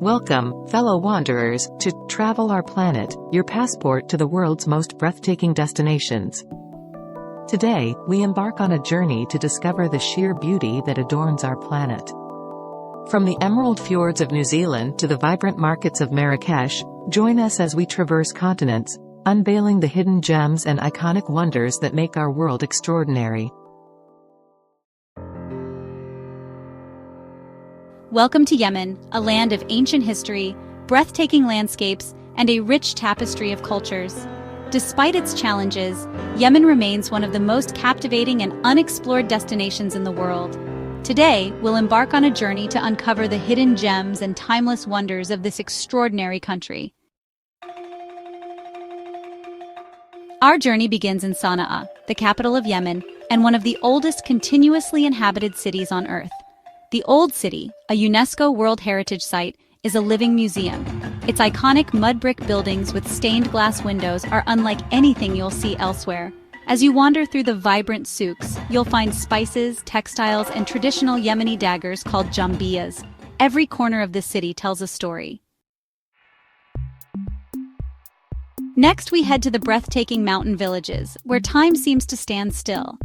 Welcome, fellow wanderers, to Travel Our Planet, your passport to the world's most breathtaking destinations. Today, we embark on a journey to discover the sheer beauty that adorns our planet. From the emerald fjords of New Zealand to the vibrant markets of Marrakesh, join us as we traverse continents, unveiling the hidden gems and iconic wonders that make our world extraordinary. Welcome to Yemen, a land of ancient history, breathtaking landscapes, and a rich tapestry of cultures. Despite its challenges, Yemen remains one of the most captivating and unexplored destinations in the world. Today, we'll embark on a journey to uncover the hidden gems and timeless wonders of this extraordinary country. Our journey begins in Sana'a, the capital of Yemen, and one of the oldest continuously inhabited cities on Earth. The Old City, a UNESCO World Heritage Site, is a living museum. Its iconic mud brick buildings with stained glass windows are unlike anything you'll see elsewhere. As you wander through the vibrant souks, you'll find spices, textiles, and traditional Yemeni daggers called jambiyas. Every corner of the city tells a story. Next, we head to the breathtaking mountain villages, where time seems to stand still.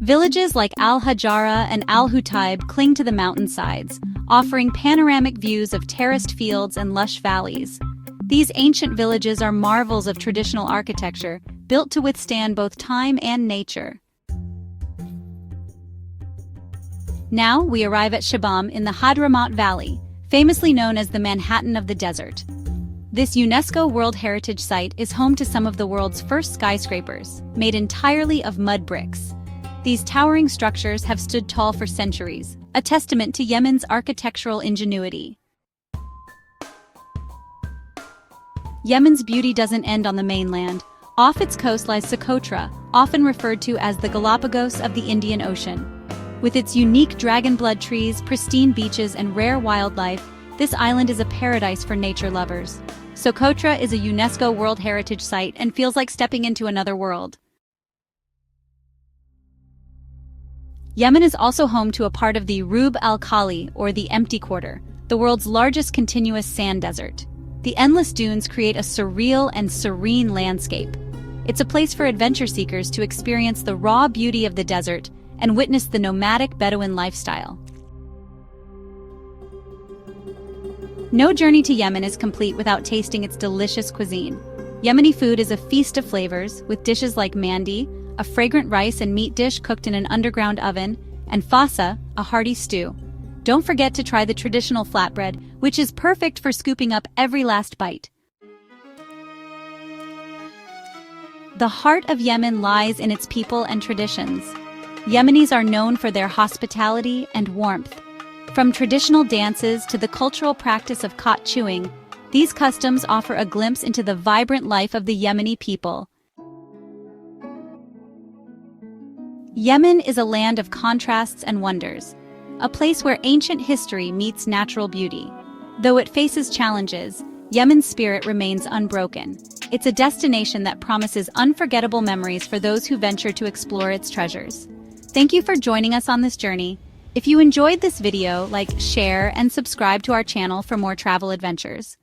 Villages like Al-Hajjarah and Al-Hutaib cling to the mountainsides, offering panoramic views of terraced fields and lush valleys. These ancient villages are marvels of traditional architecture, built to withstand both time and nature. Now, we arrive at Shibam in the Hadramaut Valley, famously known as the Manhattan of the desert. This UNESCO World Heritage Site is home to some of the world's first skyscrapers, made entirely of mud bricks. These towering structures have stood tall for centuries, a testament to Yemen's architectural ingenuity. Yemen's beauty doesn't end on the mainland. Off its coast lies Socotra, often referred to as the Galapagos of the Indian Ocean. With its unique dragon blood trees, pristine beaches, and rare wildlife, this island is a paradise for nature lovers. Socotra is a UNESCO World Heritage Site and feels like stepping into another world. Yemen is also home to a part of the Rub al Khali, or the Empty Quarter, the world's largest continuous sand desert. The endless dunes create a surreal and serene landscape. It's a place for adventure seekers to experience the raw beauty of the desert and witness the nomadic Bedouin lifestyle. No journey to Yemen is complete without tasting its delicious cuisine. Yemeni food is a feast of flavors, with dishes like Mandi, a fragrant rice and meat dish cooked in an underground oven, and Fahsa, a hearty stew. Don't forget to try the traditional flatbread, which is perfect for scooping up every last bite. The heart of Yemen lies in its people and traditions. Yemenis are known for their hospitality and warmth. From traditional dances to the cultural practice of khat chewing, these customs offer a glimpse into the vibrant life of the Yemeni people. Yemen is a land of contrasts and wonders, a place where ancient history meets natural beauty. Though it faces challenges, Yemen's spirit remains unbroken. It's a destination that promises unforgettable memories for those who venture to explore its treasures. Thank you for joining us on this journey. If you enjoyed this video, like, share, and subscribe to our channel for more travel adventures.